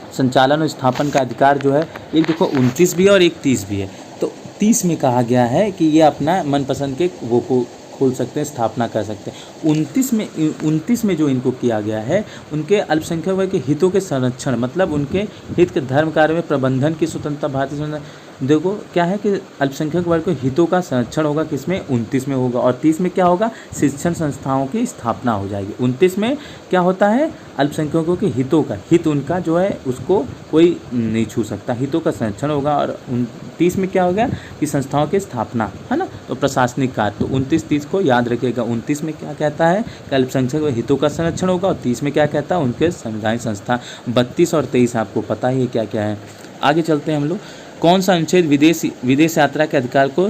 S1: संचालन और स्थापन का अधिकार जो है, एक देखो 29 भी है और एक 30 भी है। तो 30 में कहा गया है कि ये अपना मनपसंद के वो को खोल सकते हैं, स्थापना कर सकते हैं। 29 में जो इनको किया गया है, उनके अल्पसंख्यक वर्ग के हितों के संरक्षण, मतलब उनके हित के धर्म कार्य में प्रबंधन की स्वतंत्रता, भारतीय संविधान, देखो क्या है कि अल्पसंख्यक वर्ग के हितों का संरक्षण होगा, किसमें, 29 में होगा। और 30 में क्या होगा, शिक्षण संस्थाओं की स्थापना हो जाएगी। 29 में क्या होता है, अल्पसंख्यकों के हितों का, हित उनका जो है उसको कोई नहीं छू सकता, हितों का संरक्षण होगा। और 29 में क्या हो गया कि संस्थाओं की स्थापना, है ना, तो प्रशासनिक कार्य। तो 29-30 को याद रखिएगा। 29 में क्या कहता है कि अल्पसंख्यक हितों का संरक्षण होगा, और 30 में क्या कहता है, उनके संवैधानिक संस्था। 32 और 23 आपको पता ही है क्या क्या है। आगे चलते हैं हम लोग। कौन सा अनुच्छेद विदेश यात्रा के अधिकार को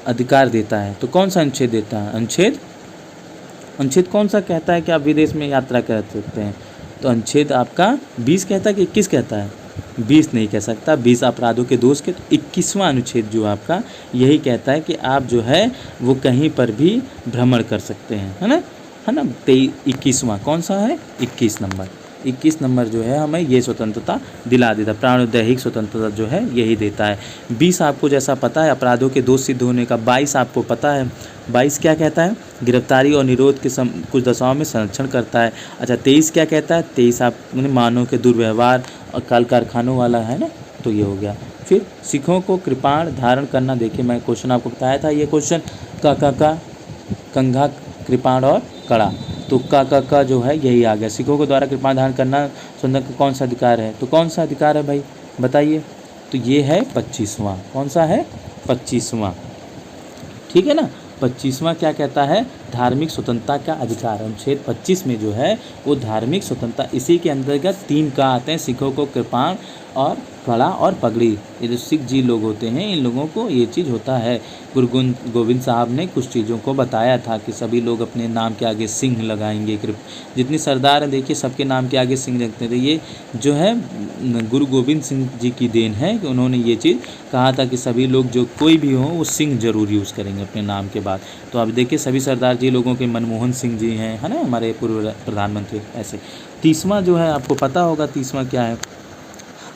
S1: अधिकार देता है, तो कौन सा अनुच्छेद देता है, अनुच्छेद कौन सा कहता है कि आप विदेश में यात्रा कर सकते हैं, तो अनुच्छेद आपका 20 कहता है कि 21 कहता है, 20 नहीं कह सकता, 20 अपराधों के दोष के, तो 21वां अनुच्छेद जो आपका यही कहता है कि आप जो है वो कहीं पर भी भ्रमण कर सकते हैं, है ना। 21वां कौन सा है, 21 नंबर जो है हमें ये स्वतंत्रता दिला देता, प्राणोदैहिक स्वतंत्रता जो है यही देता है। 20 आपको जैसा पता है अपराधों के दोष सिद्ध होने का, 22 आपको पता है, 22 क्या कहता है, गिरफ्तारी और निरोध के कुछ दशाओं में संरक्षण करता है। अच्छा 23 क्या कहता है, 23 आप मानव के दुर्व्यवहार कल कारखानों वाला है ना, तो ये हो गया। फिर सिखों को कृपाण धारण करना, देखिए मैं क्वेश्चन आपको बताया था, ये क्वेश्चन का कंघा कृपाण और कड़ा, तो का जो है यही आ गया। सिखों को द्वारा कृपाण धारण करना सुंदर का कौन सा अधिकार है, तो कौन सा अधिकार है भाई बताइए, तो ये है 25वां। कौन सा है? 25वां, ठीक है ना। 25वां क्या कहता है? धार्मिक स्वतंत्रता का अधिकार। अनुच्छेद 25 में जो है वो धार्मिक स्वतंत्रता, इसी के अंतर्गत 3 का आते हैं, सिखों को कृपाण और कड़ा और पगड़ी। ये जो सिख जी लोग होते हैं इन लोगों को ये चीज़ होता है। गुरु गोविंद साहब ने कुछ चीज़ों को बताया था कि सभी लोग अपने नाम के आगे सिंह लगाएंगे। जितनी सरदार हैं देखिए सबके नाम के आगे सिंह रखते थे। ये जो है गुरु गोविंद सिंह जी की देन है कि उन्होंने ये चीज़ कहा था कि सभी लोग जो कोई भी हो वो सिंह जरूर यूज़ करेंगे अपने नाम के बाद। तो अब देखिए सभी सरदार जी लोगों के मनमोहन सिंह जी हैं, है ना, हमारे पूर्व प्रधानमंत्री। ऐसे 30वां जो है आपको पता होगा, 30वां क्या है?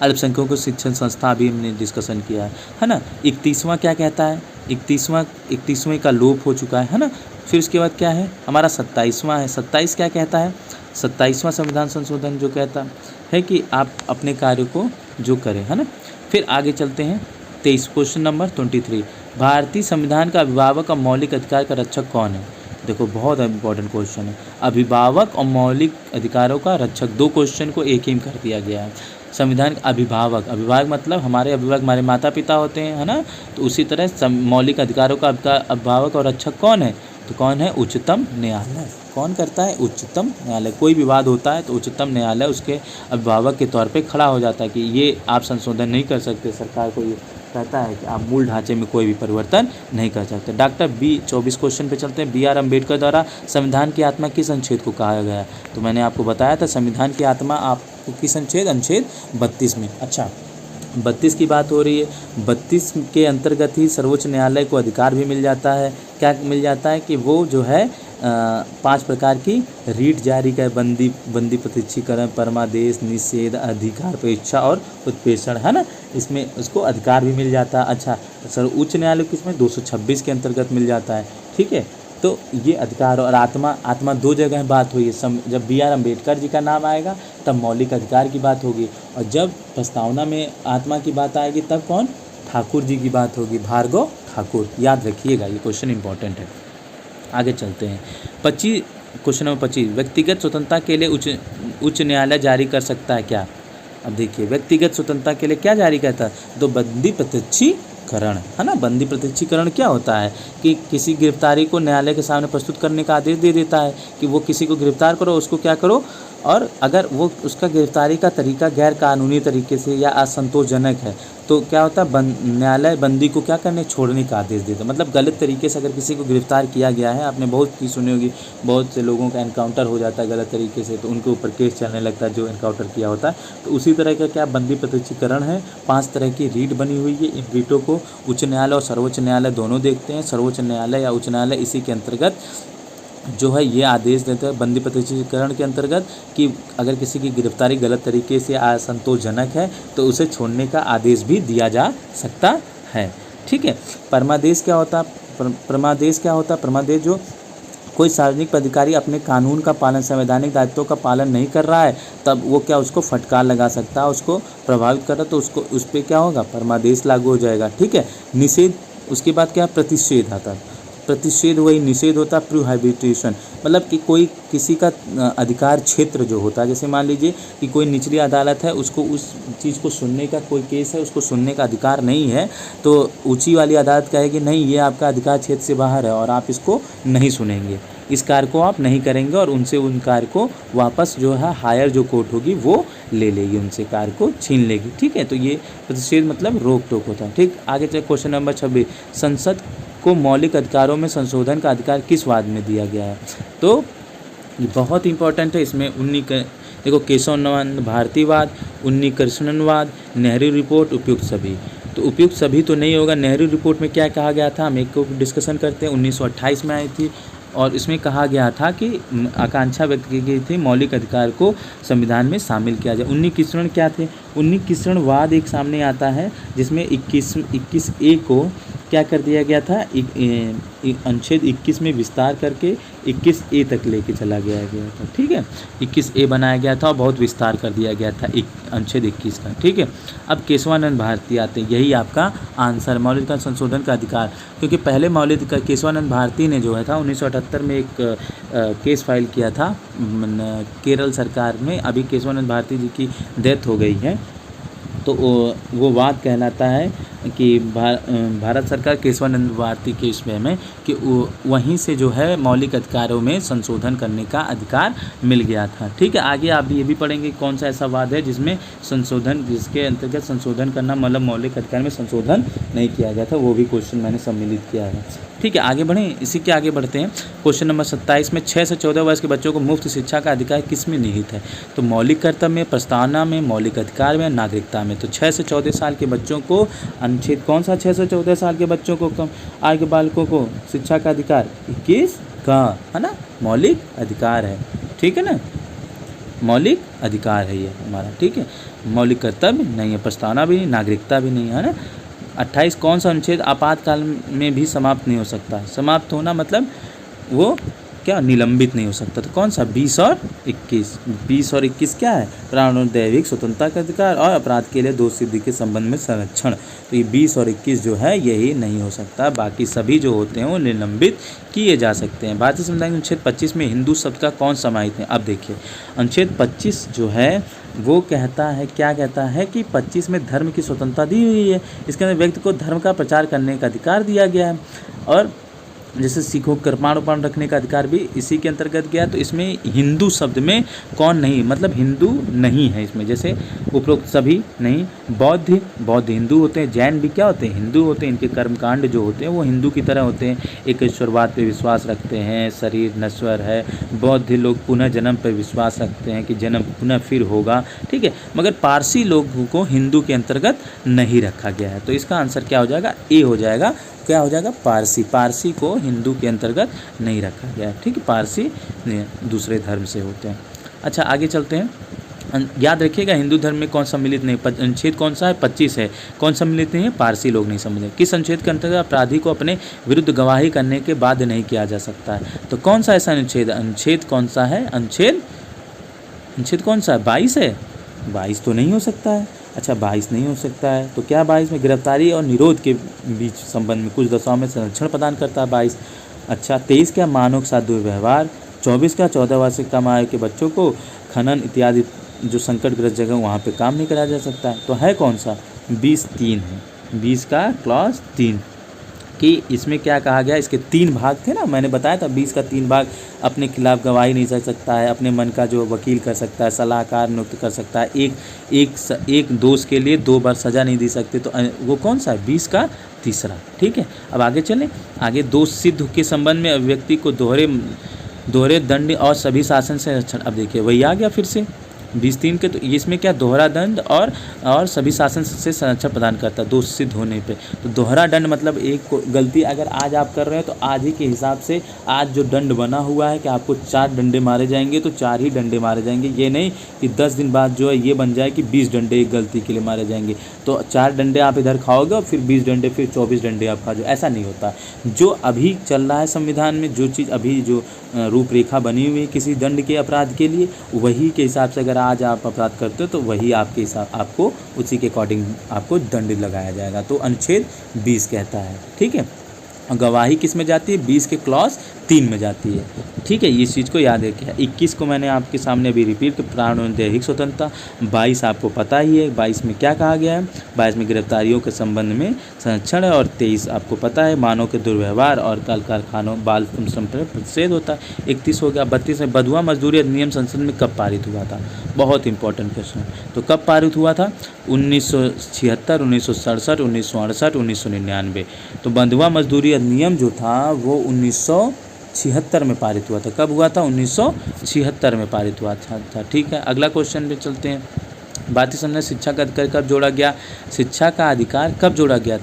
S1: अल्पसंख्यकों को शिक्षण संस्था, अभी हमने डिस्कशन किया है ना। 31वां क्या कहता है? 31वें का लोप हो चुका है ना। फिर उसके बाद क्या है हमारा 27वां है। 27 क्या कहता है? 27वां संविधान संशोधन जो कहता है कि आप अपने कार्य को जो करें, है ना। फिर आगे चलते हैं 23, क्वेश्चन नंबर 23, भारतीय संविधान का अभिभावक और मौलिक अधिकार का रक्षक कौन है? देखो बहुत इंपॉर्टेंट क्वेश्चन है। अभिभावक और मौलिक अधिकारों का रक्षक, 2 क्वेश्चन को एक ही में कर दिया गया है। संविधान का अभिभावक, अभिभावक मतलब हमारे अभिभावक हमारे माता पिता होते हैं, है ना। तो उसी तरह मौलिक अधिकारों का अभिभावक और रक्षक कौन है? तो कौन है? उच्चतम न्यायालय। कौन करता है? उच्चतम न्यायालय। कोई विवाद होता है तो उच्चतम न्यायालय उसके अभिभावक के तौर पे खड़ा हो जाता है कि ये आप संशोधन नहीं कर सकते। सरकार को ये कहता है कि आप मूल ढांचे में कोई भी परिवर्तन नहीं कर सकते। डॉक्टर बी 24 क्वेश्चन पे चलते हैं। BR अम्बेडकर द्वारा संविधान की आत्मा किस अनुच्छेद को कहा गया है? तो मैंने आपको बताया था संविधान की आत्मा आपको किस अनुच्छेद? अनुच्छेद 32 में। अच्छा 32 की बात हो रही है। 32 के अंतर्गत ही सर्वोच्च न्यायालय को अधिकार भी मिल जाता है। क्या मिल जाता है? कि वो जो है 5 प्रकार की रीट जारी कर, बंदी प्रत्यक्षीकरण, परमादेश, निषेध, अधिकार परीक्षा और उत्प्रेषण, है ना। इसमें उसको अधिकार भी मिल जाता है। अच्छा सर उच्च न्यायालय किसमें? 226 के अंतर्गत मिल जाता है, ठीक है। तो ये अधिकार और आत्मा 2 जगह बात हुई है। जब BR अम्बेडकर जी का नाम आएगा तब मौलिक अधिकार की बात होगी, और जब प्रस्तावना में आत्मा की बात आएगी तब कौन? ठाकुर जी की बात होगी, भार्गव ठाकुर। याद रखिएगा ये क्वेश्चन इंपॉर्टेंट है। आगे चलते हैं 25, क्वेश्चन नंबर 25, व्यक्तिगत स्वतंत्रता के लिए उच्च न्यायालय जारी कर सकता है क्या? अब देखिए व्यक्तिगत स्वतंत्रता के लिए क्या जारी करता है? तो बंदी प्रत्यक्षीकरण, है ना। बंदी प्रत्यक्षीकरण क्या होता है? कि किसी गिरफ्तारी को न्यायालय के सामने प्रस्तुत करने का आदेश दे देता है कि वो किसी को गिरफ्तार करो, उसको क्या करो, और अगर वो उसका गिरफ्तारी का तरीका गैर कानूनी तरीके से या असंतोषजनक है तो क्या होता है? न्यायालय बंदी को क्या करने? छोड़ने का आदेश देता है। मतलब गलत तरीके से अगर किसी को गिरफ्तार किया गया है, आपने बहुत चीज़ सुनी होगी, बहुत से लोगों का एनकाउंटर हो जाता है गलत तरीके से, तो उनके ऊपर केस चलने लगता है जो एनकाउंटर किया होता है। तो उसी तरह का क्या बंदी प्रत्यक्षीकरण है। 5 तरह की रीट बनी हुई है। इन रीटों को उच्च न्यायालय और सर्वोच्च न्यायालय दोनों देखते हैं। सर्वोच्च न्यायालय या उच्च न्यायालय इसी के अंतर्गत जो है ये आदेश देते हैं बंदी प्रत्यक्षीकरण के अंतर्गत कि अगर किसी की गिरफ्तारी गलत तरीके से असंतोषजनक है तो उसे छोड़ने का आदेश भी दिया जा सकता है, ठीक है। परमादेश क्या होता है? परमादेश क्या होता है? परमादेश जो कोई सार्वजनिक अधिकारी अपने कानून का पालन, संवैधानिक दायित्वों का पालन नहीं कर रहा है तब वो क्या उसको फटकार लगा सकता है, उसको प्रभावित कर रहा है तो उसको उस पर क्या होगा? परमादेश लागू हो जाएगा, ठीक है। निषेध, उसके बाद क्या? प्रतिषेध आता है। प्रतिषेध वही निषेध होता है। प्रोहिबिशन मतलब कि कोई किसी का अधिकार क्षेत्र जो होता है, जैसे मान लीजिए कि कोई निचली अदालत है, उसको उस चीज़ को सुनने का कोई केस है, उसको सुनने का अधिकार नहीं है, तो ऊंची वाली अदालत कहेगी नहीं ये आपका अधिकार क्षेत्र से बाहर है और आप इसको नहीं सुनेंगे, इस कार्य को आप नहीं करेंगे, और उनसे उन कार्य को वापस जो है हायर जो कोर्ट होगी वो ले लेगी, उनसे कार्य को छीन लेगी, ठीक है। तो ये प्रतिषेध मतलब रोक टोक होता है, ठीक। आगे चलिए क्वेश्चन नंबर 26, संसद को मौलिक अधिकारों में संशोधन का अधिकार किस वाद में दिया गया है? तो ये बहुत इंपॉर्टेंट है। इसमें देखो केशवानंद भारतीवाद, उन्नीकृष्णनवाद, नेहरू रिपोर्ट, उपयुक्त सभी। तो उपयुक्त सभी तो नहीं होगा। नेहरू रिपोर्ट में क्या कहा गया था हम एक को डिस्कशन करते हैं, 1928 में आई थी, और इसमें कहा गया था कि आकांक्षा व्यक्त की गई थी मौलिक अधिकार को संविधान में शामिल किया जाए। उन्नीकृष्ण क्या थे? उन्नीकृष्णवाद एक सामने आता है जिसमें 21A को क्या कर दिया गया था, अनुच्छेद 21 में विस्तार करके 21A तक लेके चला गया था। ठीक है, 21A बनाया गया था और बहुत विस्तार कर दिया गया था अनुच्छेद 21 का। ठीक है, अब केशवानंद भारती आते हैं, यही आपका आंसर, मौलिक संशोधन का अधिकार। क्योंकि पहले मौलिक केशवानंद भारती ने जो है था 1978 में एक केस फाइल किया था केरल सरकार में। अभी केशवानंद भारती जी की डेथ हो गई है, तो वो वाद कहलाता है कि भारत सरकार केशवानंद भारती के इसमें में कि वहीं से जो है मौलिक अधिकारों में संशोधन करने का अधिकार मिल गया था। ठीक है, आगे आप ये भी पढ़ेंगे कौन सा ऐसा वाद है जिसमें संशोधन, जिसके अंतर्गत संशोधन करना मतलब मौलिक अधिकार में संशोधन नहीं किया गया था, वो भी क्वेश्चन मैंने सम्मिलित किया है। ठीक है, आगे बढ़ें, इसी के आगे बढ़ते हैं। क्वेश्चन नंबर 27 में 6 से 14 वर्ष के बच्चों को मुफ्त शिक्षा का अधिकार किस में निहित है? तो मौलिक कर्तव्य में, प्रस्तावना में, मौलिक अधिकार में, नागरिकता में। तो 6 से 14 साल के बच्चों को अनुच्छेद कौन सा 6 से 14 साल के बच्चों को आगे बालकों को शिक्षा का अधिकार 21 का है ना, मौलिक अधिकार है। ठीक है ना, मौलिक अधिकार है ये हमारा। ठीक है, मौलिक कर्तव्य नहीं है, प्रस्तावना भी नहीं, नागरिकता भी नहीं है ना। 28 कौन सा अनुच्छेद आपातकाल में भी समाप्त नहीं हो सकता? समाप्त होना मतलब वो क्या, निलंबित नहीं हो सकता। तो कौन सा, 20 और 21। 20 और 21 क्या है, प्राण दैविक स्वतंत्रता का अधिकार और अपराध के लिए दोष सिद्धि के संबंध में संरक्षण। तो ये 20 और 21 जो है यही नहीं हो सकता, बाकी सभी जो होते हैं वो निलंबित किए जा सकते हैं। भारतीय संविधान के अनुच्छेद 25 में हिंदू शब्द का कौन समाहित है? अब देखिए, अनुच्छेद 25 जो है वो कहता है, क्या कहता है कि 25 में धर्म की स्वतंत्रता दी हुई है। इसके अंदर व्यक्ति को धर्म का प्रचार करने का अधिकार दिया गया है, और जैसे सिखों कर्मानुपान रखने का अधिकार भी इसी के अंतर्गत गया। तो इसमें हिंदू शब्द में कौन नहीं, मतलब हिंदू नहीं है इसमें, जैसे उपरोक्त सभी नहीं। बौद्ध हिंदू होते हैं, जैन भी क्या होते हैं, हिंदू होते हैं। इनके कर्मकांड जो होते हैं वो हिंदू की तरह होते हैं, एक ईश्वरवाद पे विश्वास रखते हैं, शरीर नश्वर है। बौद्ध लोग पुनः जन्म पर विश्वास रखते हैं कि जन्म पुनः फिर होगा। ठीक है, मगर पारसी लोगों को हिंदू के अंतर्गत नहीं रखा गया है। तो इसका आंसर क्या हो जाएगा, ए हो जाएगा। क्या हो जाएगा, पारसी। पारसी को हिंदू के अंतर्गत नहीं रखा गया है। ठीक है, पारसी दूसरे धर्म से होते हैं। अच्छा, आगे चलते हैं। याद रखिएगा, हिंदू धर्म में कौन सम्मिलित नहीं, अनुच्छेद कौन सा है, 25 है। कौन सम्मिलित नहीं है, पारसी लोग नहीं सम्मिलित। किस अनुच्छेद के अंतर्गत अपराधी को अपने विरुद्ध गवाही करने के बाध्य नहीं किया जा सकता है? तो कौन सा ऐसा अनुच्छेद, अनुच्छेद कौन सा है, अनुच्छेद कौन सा है, 22 है। 22 तो नहीं हो सकता है। अच्छा, 22 नहीं हो सकता है, तो क्या 22 में गिरफ्तारी और निरोध के बीच संबंध में कुछ दशाओं में संरक्षण प्रदान करता है 22। अच्छा, 23 क्या, मानव के साथ दुर्व्यवहार। 24 क्या, 14 वर्ष से कम आयु के बच्चों को खनन इत्यादि जो संकटग्रस्त जगह वहाँ पे काम नहीं कराया जा सकता है। तो है कौन सा, 20(3) है। 20 का क्लॉज 3 कि इसमें क्या कहा गया, इसके 3 भाग थे ना, मैंने बताया था 20 का 3 भाग। अपने खिलाफ गवाही नहीं कर सकता है, अपने मन का जो वकील कर सकता है, सलाहकार नियुक्त कर सकता है, एक दोष के लिए 2 बार सज़ा नहीं दे सकते। तो वो कौन सा है, 20 का तीसरा। ठीक है, अब आगे चलें। आगे दोष सिद्ध के संबंध में व्यक्ति को दोहरे दंड और सभी शासन से रक्षण। अब देखिए वही आ गया फिर से 20(3) के। तो इसमें क्या, दोहरा दंड और सभी शासन से संरक्षण प्रदान करता है दोष सिद्ध होने पे। तो दोहरा दंड मतलब एक गलती अगर आज आप कर रहे हैं तो आज ही के हिसाब से आज जो दंड बना हुआ है कि आपको 4 डंडे मारे जाएंगे तो 4 ही डंडे मारे जाएंगे। ये नहीं कि 10 दिन बाद जो है ये बन जाए कि 20 डंडे एक गलती के लिए मारे जाएंगे। तो 4 डंडे आप इधर खाओगे और फिर 20 डंडे, फिर 24 डंडे आप खाओगे, ऐसा नहीं होता। जो अभी चल रहा है संविधान में, जो चीज़ अभी जो रूपरेखा बनी हुई है किसी दंड के अपराध के लिए, वही के हिसाब से अगर आज आप अपराध करते हो तो वही आपके हिसाब, आपको उसी के अकॉर्डिंग आपको दंड लगाया जाएगा। तो अनुच्छेद 20 कहता है। ठीक है, गवाही किस में जाती है, 20 के क्लॉज 3 में जाती है। ठीक है, इस चीज़ को याद रखिए। 21 को मैंने आपके सामने अभी रिपीट कर, प्राण और दैहिक स्वतंत्रता। 22 आपको पता ही है, 22 में क्या कहा गया है, 22 में गिरफ्तारियों के संबंध में संरक्षण है। और 23 आपको पता है, मानव के दुर्व्यवहार और कल कारखानों बाल श्रम पर प्रतिषेध होता है। 31 हो गया। 32 में बंधुआ मजदूरी अधिनियम संसद में कब पारित हुआ था? बहुत इंपॉर्टेंट क्वेश्चन। तो कब पारित हुआ था? 1976, 1967, 1968, 1999। तो बंधुआ मजदूरी अधिनियम जो था वो 1976 में पारित हुआ था। कब हुआ था? 1976 में पारित हुआ था। ठीक है, अगला क्वेश्चन पे चलते हैं। भारतीय संविधान शिक्षा का अधिकार कब जोड़ा गया? शिक्षा का अधिकार कब जोड़ा गया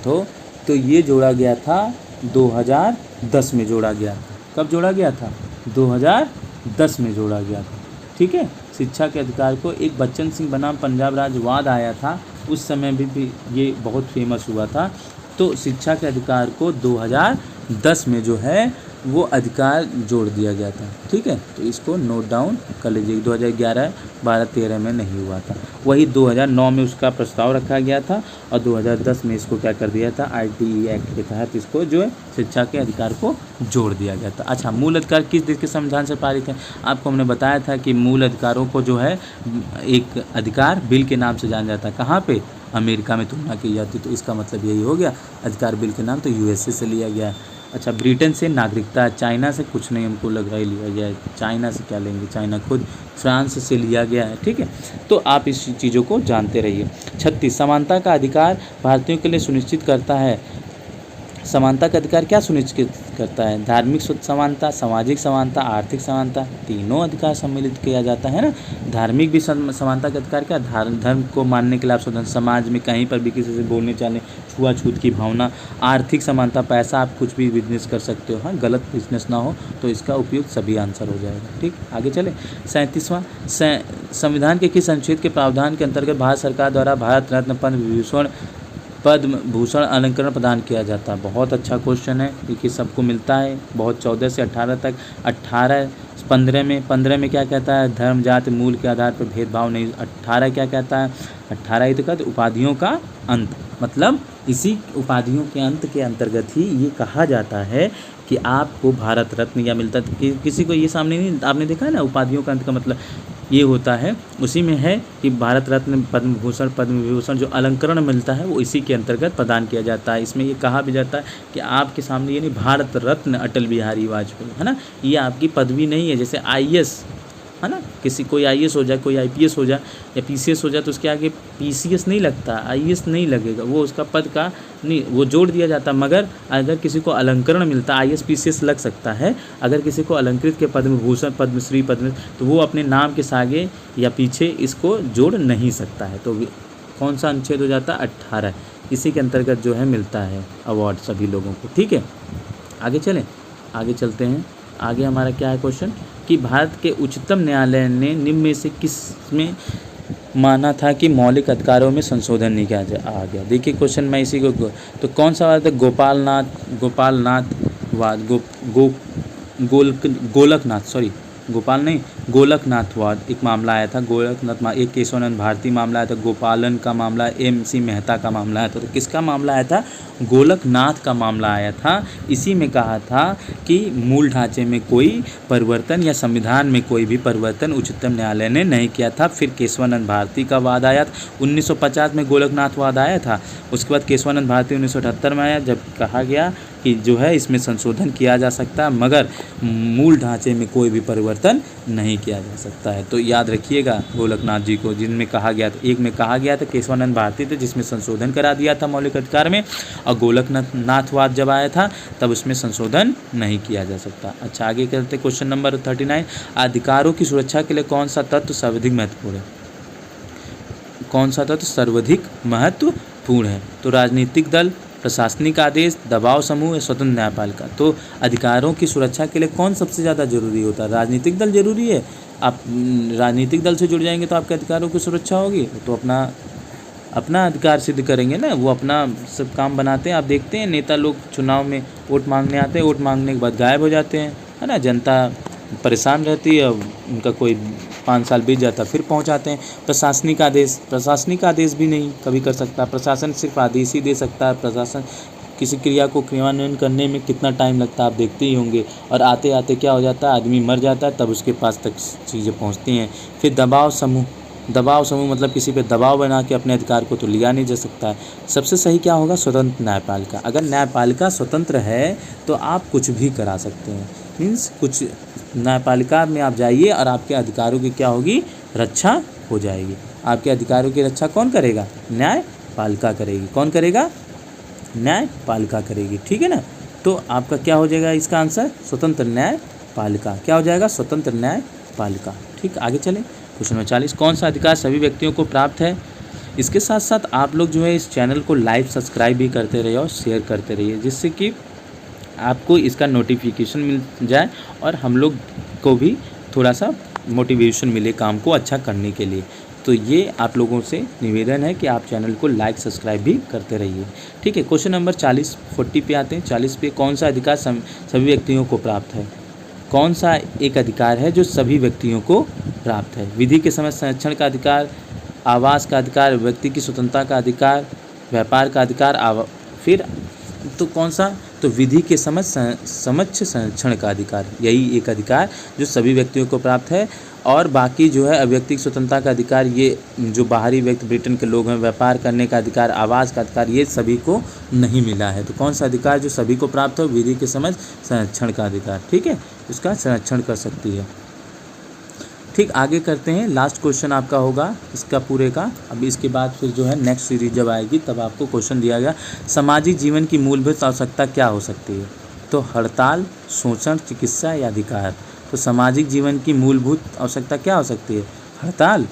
S1: तो ये जोड़ा गया था 2010 में जोड़ा गया था। कब जोड़ा गया था? 2010 में जोड़ा गया था। ठीक है, शिक्षा के अधिकार को एक बच्चन सिंह बनाम पंजाब राज्य वाद आया था, उस समय भी ये बहुत फेमस हुआ था तो शिक्षा के अधिकार को 2010 में जो है वो अधिकार जोड़ दिया गया था। ठीक है, तो इसको नोट डाउन कर लीजिए। 2011, 12, 13 में नहीं हुआ था, वही 2009 में उसका प्रस्ताव रखा गया था और 2010 में इसको क्या कर दिया था, ITE एक्ट के तहत इसको जो है शिक्षा के अधिकार को जोड़ दिया गया था। अच्छा, मूल अधिकार किस देश के संविधान से पारित है? आपको हमने बताया था कि मूल अधिकारों को जो है एक अधिकार बिल के नाम से जाना जाता है। कहाँ पे? अमेरिका में तुलना की जाती, तो इसका मतलब यही हो गया, अधिकार बिल के नाम तो USA से लिया गया है। अच्छा, ब्रिटेन से नागरिकता, चाइना से कुछ नहीं हमको लग रहा है लिया गया है, चाइना से क्या लेंगे, चाइना खुद फ्रांस से लिया गया है। ठीक है, तो आप इस चीज़ों को जानते रहिए। 36, समानता का अधिकार भारतीयों के लिए सुनिश्चित करता है। समानता का अधिकार क्या सुनिश्चित करता है? धार्मिक समानता, सामाजिक समानता, आर्थिक समानता, तीनों अधिकार सम्मिलित किया जाता है ना। धार्मिक भी समानता का अधिकार क्या? धर्म को मानने के लिए आप स्वतंत्र, समाज में कहीं पर भी किसी से बोलने चालने छुआछूत की भावना। आर्थिक समानता, पैसा आप कुछ भी बिजनेस कर सकते हो, हाँ, गलत बिजनेस ना हो, तो इसका उपयोग सभी आंसर हो जाएगा। ठीक, आगे चले। 37वां, संविधान के किस अनुच्छेद के प्रावधान के अंतर्गत भारत सरकार द्वारा भारत रत्न, पद्म भूषण अलंकरण प्रदान किया जाता है? बहुत अच्छा क्वेश्चन है, देखिए सबको मिलता है बहुत। 14 से 18 तक, 15 में क्या कहता है? धर्म जाति मूल के आधार पर भेदभाव नहीं। 18 क्या कहता है? 18 ही तो कहते उपाधियों का अंत, मतलब इसी उपाधियों के अंत के अंतर्गत ही ये कहा जाता है कि आपको भारत रत्न या मिलता है। कि किसी को ये सामने नहीं, आपने देखा है ना, उपाधियों का अंत का मतलब ये होता है, उसी में है कि भारत रत्न, पद्म विभूषण जो अलंकरण मिलता है वो इसी के अंतर्गत प्रदान किया जाता है। इसमें ये कहा भी जाता है कि आपके सामने ये नहीं, भारत रत्न अटल बिहारी वाजपेयी, है ना, ये आपकी पदवी नहीं है। जैसे IAS है ना, कोई IAS हो जाए, कोई IPS हो जाए या PCS हो जाए, तो उसके आगे PCS नहीं लगता, IAS नहीं लगेगा, वो उसका पद का नहीं, वो जोड़ दिया जाता। मगर अगर किसी को अलंकरण मिलता, IAS PCS लग सकता है। अगर किसी को अलंकृत के पद्म भूषण, पद्मश्री, तो वो अपने नाम के आगे या पीछे इसको जोड़ नहीं सकता है। तो कौन सा अनुच्छेद हो जाता? 18, इसी के अंतर्गत जो है मिलता है अवार्ड सभी लोगों को। ठीक है, आगे चलें, आगे चलते हैं। आगे हमारा क्या है क्वेश्चन कि भारत के उच्चतम न्यायालय ने निम्न में से किस में माना था कि मौलिक अधिकारों में संशोधन नहीं किया आ गया? देखिए क्वेश्चन मैं इसी को तो कौन सा वाद है? गोलकनाथवाद एक मामला आया था। एक केशवानंद भारती मामला आया था, गोपालन का मामला, MC मेहता का मामला आया था। तो किसका मामला आया था? गोलकनाथ का मामला आया था। इसी में कहा था कि मूल ढांचे में कोई परिवर्तन या संविधान में कोई भी परिवर्तन उच्चतम न्यायालय ने नहीं किया था। फिर केशवानंद भारती का वाद आया था, 1950 में गोलकनाथ वाद आया था। उसके बाद केशवानंद भारती 1978 में आया, जब कहा गया कि जो है इसमें संशोधन किया जा सकता है मगर मूल ढांचे में कोई भी परिवर्तन नहीं किया जा सकता है। तो याद रखिएगा गोलकनाथ जी को, जिनमें कहा गया था, एक में कहा गया था केशवानंद भारती थे जिसमें संशोधन करा दिया था मौलिक अधिकार में, और गोलकनाथवाद जब आया था तब उसमें संशोधन नहीं किया जा सकता। अच्छा, आगे करते क्वेश्चन नंबर 39, अधिकारों की सुरक्षा के लिए कौन सा तत्व सर्वाधिक महत्वपूर्ण है? कौन सा तत्व सर्वाधिक महत्वपूर्ण है? तो राजनीतिक दल, प्रशासनिक आदेश, दबाव समूह या स्वतंत्र न्यायपालिका। तो अधिकारों की सुरक्षा के लिए कौन सबसे ज़्यादा जरूरी होता है? राजनीतिक दल जरूरी है। आप राजनीतिक दल से जुड़ जाएंगे तो आपके अधिकारों की सुरक्षा होगी, तो अपना अधिकार सिद्ध करेंगे ना, वो अपना सब काम बनाते हैं। आप देखते हैं नेता लोग चुनाव में वोट मांगने आते हैं, वोट मांगने के बाद गायब हो जाते हैं, है ना, जनता परेशान रहती है, उनका कोई 5 साल बीत जाता फिर पहुंचाते हैं। प्रशासनिक आदेश भी नहीं कभी कर सकता, प्रशासन सिर्फ आदेश ही दे सकता है। प्रशासन किसी क्रिया को क्रियान्वयन करने में कितना टाइम लगता है आप देखते ही होंगे, और आते आते क्या हो जाता है, आदमी मर जाता है तब उसके पास तक चीज़ें पहुंचती हैं। फिर दबाव समूह मतलब किसी पे दबाव बना के अपने अधिकार को तो लिया नहीं जा सकता है। सबसे सही क्या होगा? स्वतंत्र न्यायपालिका। अगर न्यायपालिका स्वतंत्र है तो आप कुछ भी करा सकते हैं, मीन्स कुछ न्यायपालिका में आप जाइए और आपके अधिकारों की क्या होगी? रक्षा हो जाएगी। आपके अधिकारों की रक्षा कौन करेगा? न्यायपालिका करेगी। कौन करेगा? न्यायपालिका करेगी। ठीक है ना, तो आपका क्या हो जाएगा इसका आंसर? स्वतंत्र न्यायपालिका। क्या हो जाएगा? स्वतंत्र न्यायपालिका। ठीक, आगे चलें। क्वेश्चन नंबर 40, कौन सा अधिकार सभी व्यक्तियों को प्राप्त है? इसके साथ साथ आप लोग जो है इस चैनल को लाइक सब्सक्राइब भी करते रहिए और शेयर करते रहिए, जिससे कि आपको इसका नोटिफिकेशन मिल जाए और हम लोग को भी थोड़ा सा मोटिवेशन मिले काम को अच्छा करने के लिए। तो ये आप लोगों से निवेदन है कि आप चैनल को लाइक सब्सक्राइब भी करते रहिए। ठीक है, क्वेश्चन नंबर 40 पे आते हैं। 40 पे कौन सा अधिकार सभी व्यक्तियों को प्राप्त है? कौन सा एक अधिकार है जो सभी व्यक्तियों को प्राप्त है? विधि के समय संरक्षण का अधिकार, आवास का अधिकार, व्यक्ति की स्वतंत्रता का अधिकार, व्यापार का अधिकार, फिर तो कौन सा? तो विधि के समक्ष संरक्षण का अधिकार, यही एक अधिकार जो सभी व्यक्तियों को प्राप्त है। और बाकी जो है व्यक्ति की स्वतंत्रता का अधिकार, ये जो बाहरी व्यक्ति ब्रिटेन के लोग हैं, व्यापार करने का अधिकार, आवास का अधिकार, ये सभी को नहीं मिला है। तो कौन सा अधिकार जो सभी को प्राप्त हो? विधि के समक्ष संरक्षण का अधिकार। ठीक है, इसका संरक्षण कर सकती है। ठीक, आगे करते हैं। लास्ट क्वेश्चन आपका होगा इसका पूरे का। अभी इसके बाद फिर जो है नेक्स्ट सीरीज जब आएगी तब आपको क्वेश्चन दिया गया, सामाजिक जीवन की मूलभूत आवश्यकता क्या हो सकती है? तो हड़ताल, शोषण, चिकित्सा या अधिकार? तो सामाजिक जीवन की मूलभूत आवश्यकता क्या हो सकती है? हड़ताल?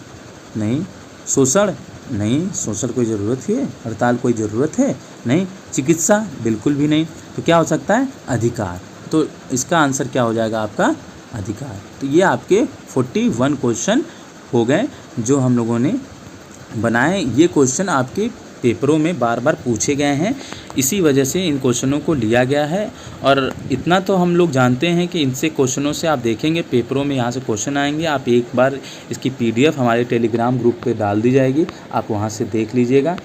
S1: नहीं। शोषण? नहीं, शोषण कोई ज़रूरत है? हड़ताल कोई ज़रूरत है? नहीं। चिकित्सा? बिल्कुल भी नहीं। तो क्या हो सकता है? अधिकार। तो इसका आंसर क्या हो जाएगा आपका? अधिकार। तो ये आपके 41 क्वेश्चन हो गए जो हम लोगों ने बनाए। ये क्वेश्चन आपके पेपरों में बार बार पूछे गए हैं, इसी वजह से इन क्वेश्चनों को लिया गया है। और इतना तो हम लोग जानते हैं कि इनसे क्वेश्चनों से आप देखेंगे पेपरों में यहाँ से क्वेश्चन आएंगे, आप एक बार इसकी PDF हमारे टेलीग्राम ग्रुप पे डाल दी जाएगी, आप वहाँ से देख लीजिएगा।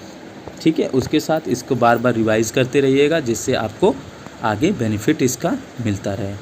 S1: ठीक है, उसके साथ इसको बार बार रिवाइज़ करते रहिएगा जिससे आपको आगे बेनिफिट इसका मिलता रहे।